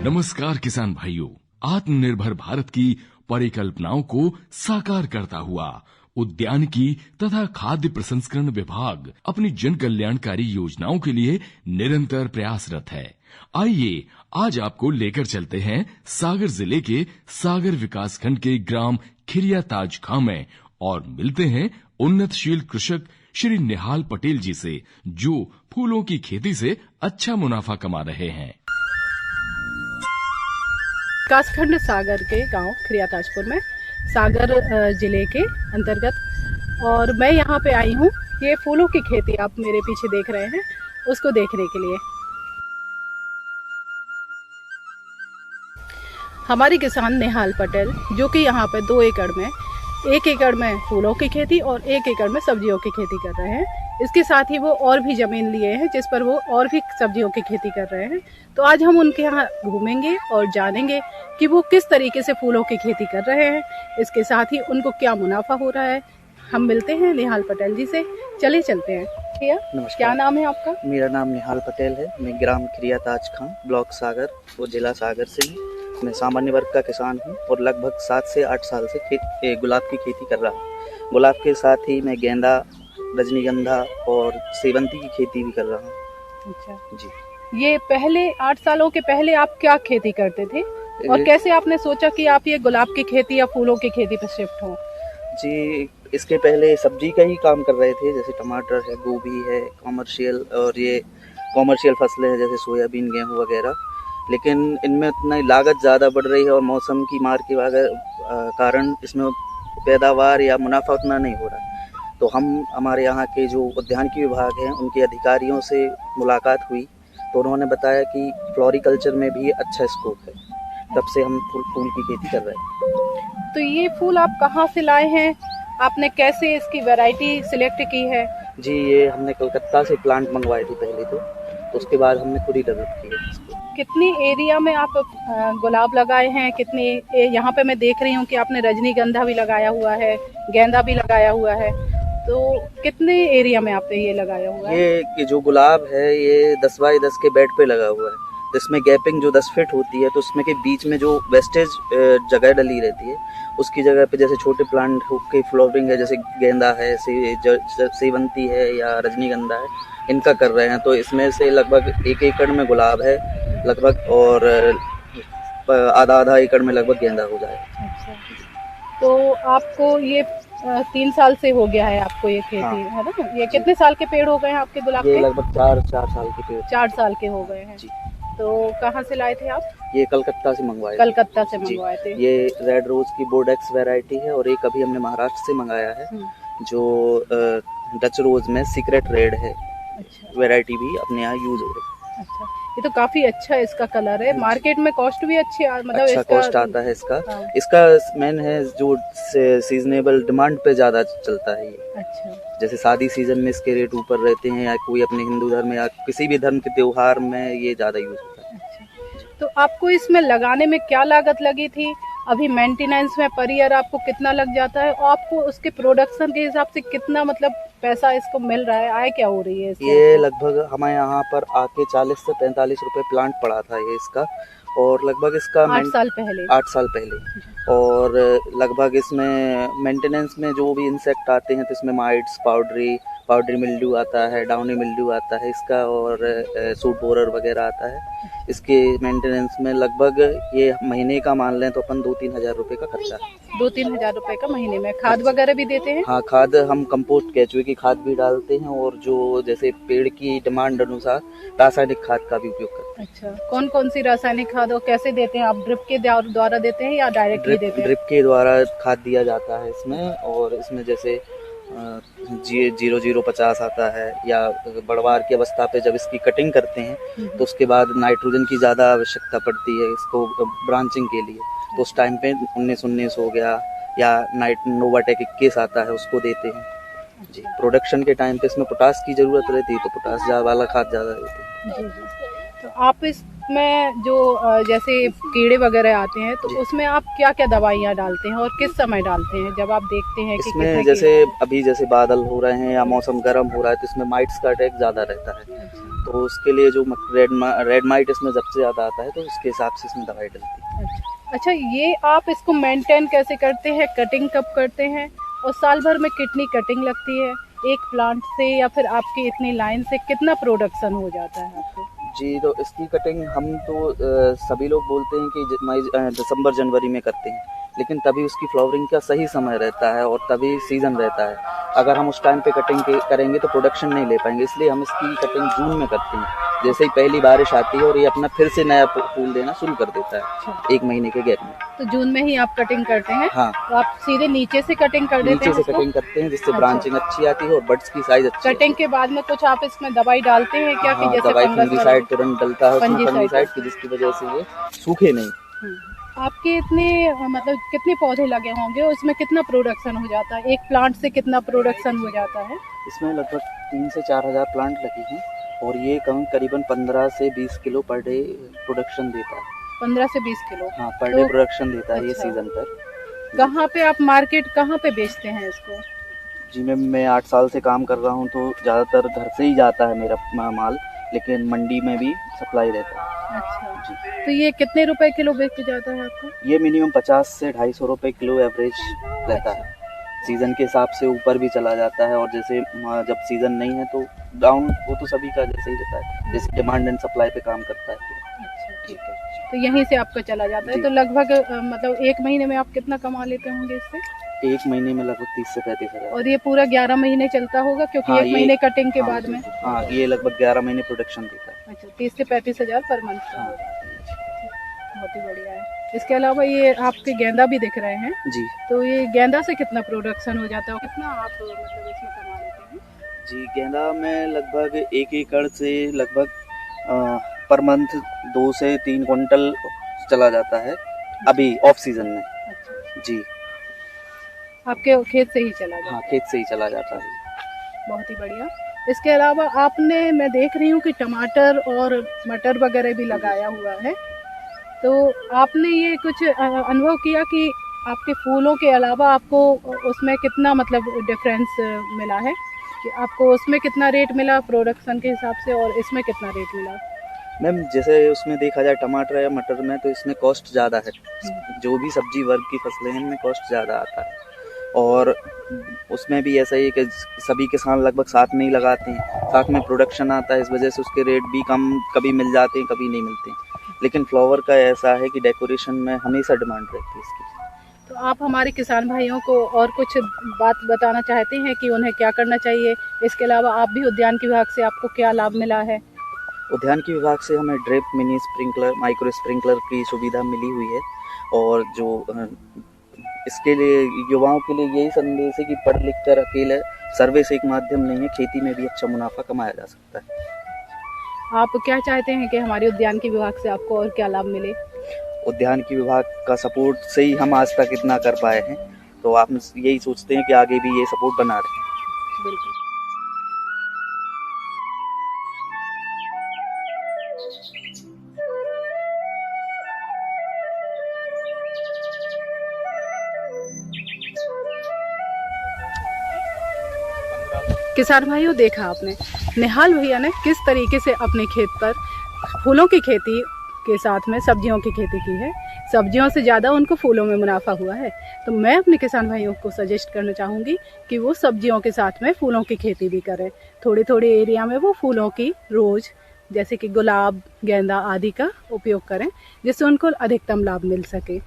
नमस्कार किसान भाइयों, आत्मनिर्भर भारत की परिकल्पनाओं को साकार करता हुआ उद्यानिकी तथा खाद्य प्रसंस्करण विभाग अपनी जन कल्याणकारी योजनाओं के लिए निरंतर प्रयासरत है। आइए आज आपको लेकर चलते हैं सागर जिले के सागर विकासखंड के ग्राम खिरिया ताज खां में और मिलते हैं उन्नतशील कृषक श्री निहाल पटेल जी से, जो फूलों की खेती से अच्छा मुनाफा कमा रहे हैं। विकासखंड सागर के गांव खिरिया ताजपुर में सागर जिले के अंतर्गत, और मैं यहाँ पे आई हूँ ये फूलों की खेती आप मेरे पीछे देख रहे हैं उसको देखने के लिए। हमारे किसान निहाल पटेल जो कि यहाँ पे 2 एकड़ में 1 एकड़ में फूलों की खेती और 1 एकड़ में सब्जियों की खेती कर रहे हैं। इसके साथ ही वो और भी जमीन लिए हैं जिस पर वो और भी सब्जियों की खेती कर रहे हैं। तो आज हम उनके यहाँ घूमेंगे और जानेंगे कि वो किस तरीके से फूलों की खेती कर रहे हैं, इसके साथ ही उनको क्या मुनाफा हो रहा है। हम मिलते हैं निहाल पटेल जी से, चले चलते हैं। भैया क्या नाम है आपका? मेरा नाम निहाल पटेल है। मैं ग्राम खिरिया ताज खां, ब्लॉक सागर वो जिला सागर से हूँ। मैं सामान्य वर्ग का किसान हूँ और लगभग 7 से 8 साल से गुलाब की खेती कर रहा हूँ। गुलाब के साथ ही मैं गेंदा, रजनीगंधा और सेवंती की खेती भी कर रहा हूँ। अच्छा जी। ये पहले 8 सालों के पहले आप क्या खेती करते थे और कैसे आपने सोचा कि आप ये गुलाब की खेती या फूलों की खेती पर शिफ्ट हो? जी, इसके पहले सब्जी का ही काम कर रहे थे, जैसे टमाटर है, गोभी है, कॉमर्शियल, और ये कॉमर्शियल फसलें हैं जैसे सोयाबीन, गेहूँ वगैरह। लेकिन इनमें उतना लागत ज़्यादा बढ़ रही है और मौसम की मार के कारण इसमें पैदावार या मुनाफा उतना नहीं हो रहा। तो हमारे यहाँ के जो उद्यानिकी विभाग हैं उनके अधिकारियों से मुलाकात हुई तो उन्होंने बताया कि फ्लोरिकल्चर में भी अच्छा स्कोप है। तब से हम फूल की खेती कर रहे हैं। तो ये फूल आप कहाँ से लाए हैं? आपने कैसे इसकी वैरायटी सिलेक्ट की है? जी, ये हमने कलकत्ता से प्लांट मंगवाए थे पहले तो उसके बाद हमने खुद ही डेवलप किए इसको। कितनी एरिया में आप गुलाब लगाए हैं? कितनी यहाँ पे मैं देख रही हूँ कि आपने रजनीगंधा भी लगाया हुआ है, गेंदा भी लगाया हुआ है, तो कितने एरिया में आपने ये लगाया हुआ है? ये जो गुलाब है ये 10 बाई 10 के बेड पे लगा हुआ है, जिसमें गैपिंग जो 10 फीट होती है, तो उसमें के बीच में जो वेस्टेज जगह डली रहती है उसकी जगह पे जैसे छोटे प्लांट की फ्लावरिंग है, जैसे गेंदा है, सेवंती है या रजनीगंधा है, इनका कर रहे हैं। तो इसमें से लगभग 1 एकड़ में गुलाब है लगभग, और आधा एकड़ में लगभग गेंदा हो जाए। अच्छा, तो आपको ये 3 साल से हो गया है आपको ये खेती? हाँ। है ना? ये कितने साल के पेड़ हो गए हैं आपके गुलाब के? ये लगभग 4 साल के पेड़। 4 साल के हो गए हैं जी। तो कहाँ से लाए थे आप? ये कलकत्ता से मंगवाए। कलकत्ता से मंगवाए थे। ये रेड रोज की बोर्डेक्स वैरायटी है और एक अभी हमने महाराष्ट्र से मंगाया है जो डच रोज में सीक्रेट रेड है। अच्छा। वैरायटी भी अपने यहाँ यूज हो रही है। अच्छा, ये तो काफी अच्छा इसका कलर है। मार्केट में कॉस्ट भी अच्छी, मतलब अच्छा कॉस्ट आता है इसका। हाँ। इसका मेन है जो सीजनेबल डिमांड पे ज्यादा चलता है ये। अच्छा। जैसे शादी सीजन में इसके रेट ऊपर रहते हैं या कोई अपने हिंदू धर्म या किसी भी धर्म के त्योहार में ये ज्यादा यूज होता है। अच्छा। तो आपको इसमें लगाने में क्या लागत लगी थी? अभी मेंटेनेंस में पर ईयर आपको कितना लग जाता है और आपको उसके प्रोडक्शन के हिसाब से कितना मतलब पैसा इसको मिल रहा है, आय क्या हो रही है? ये लगभग हमारे यहाँ पर आके 40 से 45 रुपए प्लांट पड़ा था ये इसका, और लगभग इसका 8 साल पहले और लगभग इसमें मेंटेनेंस में जो भी इंसेक्ट आते हैं तो इसमें माइट्स, पाउडरी मिल्ड्यू आता है, डाउनी मिल्ड्यू आता है इसका, और सूट बोरर वगैरह आता है। इसके मेंटेनेंस में लगभग ये महीने का मान लें तो अपन 2-3 हज़ार रुपए का खर्चा है। 2-3 हज़ार रुपए का महीने में। खाद वगैरह भी देते हैं? हाँ, खाद हम कंपोस्ट केचुए की खाद भी डालते हैं और जो जैसे पेड़ की डिमांड अनुसार रासायनिक खाद का भी उपयोग करते हैं। अच्छा, कौन कौन सी रासायनिक खाद और कैसे देते हैं आप? ड्रिप के द्वारा देते हैं या डायरेक्टली देते हैं? ड्रिप के द्वारा खाद दिया जाता है इसमें, और इसमें जैसे 0050 आता है, या बढ़वार की अवस्था पे जब इसकी कटिंग करते हैं तो उसके बाद नाइट्रोजन की ज़्यादा आवश्यकता पड़ती है इसको ब्रांचिंग के लिए, तो उस टाइम पे 1919 हो गया या नोवाटेक 21 आता है, उसको देते हैं जी। प्रोडक्शन के टाइम पे इसमें पोटास की ज़रूरत रहती है तो पोटास वाला खाद ज़्यादा देते हैं। तो आप इसमें जो जैसे कीड़े वगैरह आते हैं तो उसमें आप क्या क्या दवाइयाँ डालते हैं और किस समय डालते हैं जब आप देखते हैं कि इसमें जैसे अभी जैसे बादल हो रहे हैं या मौसम गर्म हो रहा है तो इसमें माइट्स का अटैक ज़्यादा रहता है। तो उसके लिए जो रेड माइट इसमें सबसे ज़्यादा आता है तो उसके हिसाब से इसमें दवाई डलती है। अच्छा, ये आप इसको मेंटेन कैसे करते हैं, कटिंग कब करते हैं और साल भर में कितनी कटिंग लगती है एक प्लांट से, या फिर आपकी इतनी लाइन से कितना प्रोडक्शन हो जाता है आपको? जी, तो इसकी कटिंग हम तो सभी लोग बोलते हैं कि दिसंबर जनवरी में करते हैं, लेकिन तभी उसकी फ्लावरिंग का सही समय रहता है और तभी सीज़न रहता है। अगर हम उस टाइम पे कटिंग करेंगे तो प्रोडक्शन नहीं ले पाएंगे, इसलिए हम इसकी कटिंग जून में करते हैं। जैसे ही पहली बारिश आती है और ये अपना फिर से नया फूल देना शुरू कर देता है 1 महीने के गैप में। तो जून में ही आप कटिंग करते हैं? हाँ। तो आप सीधे नीचे से कटिंग कर देते हैं? नीचे से कटिंग करते हैं जिससे ब्रांचिंग अच्छी आती है और बड्स की साइज अच्छी। कटिंग के बाद में कुछ आप इसमें दवाई डालते हैं क्या? हाँ, जैसे दवाई फंगीसाइड तुरंत डलता है फंगीसाइड की, जिसकी वजह से ये सूखे नहीं। आपके इतने मतलब कितने पौधे लगे होंगे, उसमें कितना प्रोडक्शन हो जाता है? एक प्लांट से कितना प्रोडक्शन हो जाता है? इसमें लगभग 3 से 4 हज़ार प्लांट लगी हैं और ये करीबन 15 से 20 किलो पर डे प्रोडक्शन देता है। 15 से 20 किलो? हाँ, पर डे प्रोडक्शन देता है ये सीजन पर। कहाँ पे आप मार्केट कहाँ पे बेचते हैं इसको? जी मैम, मैं 8 साल से काम कर रहा हूँ तो ज़्यादातर घर से ही जाता है मेरा माल, लेकिन मंडी में भी सप्लाई रहता है। अच्छा जी। तो ये कितने रुपए किलो बेच जाता है आपको? ये मिनिमम 50 से 250 रुपये किलो एवरेज रहता है। सीज़न के हिसाब से ऊपर भी चला जाता है और जैसे जब सीज़न नहीं है तो डाउन, वो तो सभी का जैसे ही रहता है, जैसे डिमांड एंड सप्लाई पे काम करता है। अच्छा, ठीक है। तो यहीं से आपका चला जाता है। तो लगभग मतलब 1 महीने में आप कितना कमा लेते होंगे इससे? 1 महीने में लगभग 30 से 35 हज़ार। और ये पूरा 11 महीने चलता होगा क्योंकि 1 महीने कटिंग के बाद में? हाँ, ये लगभग 11 महीने प्रोडक्शन देता है। अच्छा, 30 से 35 हज़ार पर मंथ। हाँ। बहुत ही बढ़िया है। इसके अलावा ये आपके गेंदा भी दिख रहे हैं जी। तो ये गेंदा से कितना प्रोडक्शन हो जाता है, कितना आप मतलब इसमें कमा लेते हैं? जी, गेंदा में लगभग 1 एकड़ से लगभग पर मंथ 2 से 3 क्विंटल चला जाता है अभी ऑफ सीजन में। अच्छा। जी, आपके खेत से ही चला जाता है? हाँ, खेत से ही चला जाता है। बहुत ही बढ़िया। इसके अलावा आपने, मैं देख रही हूँ कि टमाटर और मटर वगैरह भी लगाया हुआ है, तो आपने ये कुछ अनुभव किया कि आपके फूलों के अलावा आपको उसमें कितना मतलब डिफरेंस मिला है, कि आपको उसमें कितना रेट मिला प्रोडक्शन के हिसाब से और इसमें कितना रेट मिला? मैम, जैसे उसमें देखा जाए टमाटर या मटर में तो इसमें कॉस्ट ज़्यादा है। जो भी सब्जी वर्ग की फसलें हैं इनमें कॉस्ट ज़्यादा आता है और उसमें भी ऐसा ही है कि सभी किसान लगभग साथ में ही लगाते हैं, साथ में प्रोडक्शन आता है, इस वजह से उसके रेट भी कम कभी मिल जाते हैं कभी नहीं मिलते हैं। लेकिन फ्लावर का ऐसा है कि डेकोरेशन में हमेशा डिमांड रहती है इसकी। तो आप हमारे किसान भाइयों को और कुछ बात बताना चाहते हैं कि उन्हें क्या करना चाहिए? इसके अलावा आप भी उद्यान विभाग से आपको क्या लाभ मिला है? उद्यान की विभाग से हमें drip, mini sprinkler, micro sprinkler की सुविधा मिली हुई है और जो इसके लिए युवाओं के लिए यही संदेश है कि पढ़ लिख कर अकेले सर्वे से एक माध्यम नहीं है, खेती में भी अच्छा मुनाफा कमाया जा सकता है। आप क्या चाहते हैं कि हमारे उद्यान की विभाग से आपको और क्या लाभ मिले? उद्यान की विभाग का सपोर्ट से ही हम आज तक इतना कर पाए हैं, तो आप यही सोचते हैं कि आगे भी ये सपोर्ट बना रहे। बिल्कुल। किसान भाइयों, देखा आपने निहाल भैया ने किस तरीके से अपने खेत पर फूलों की खेती के साथ में सब्जियों की खेती की है। सब्जियों से ज़्यादा उनको फूलों में मुनाफा हुआ है। तो मैं अपने किसान भाइयों को सजेस्ट करना चाहूँगी कि वो सब्जियों के साथ में फूलों की खेती भी करें। थोड़े थोड़े एरिया में वो फूलों की रोज़, जैसे कि गुलाब, गेंदा आदि का उपयोग करें, जिससे उनको अधिकतम लाभ मिल सके।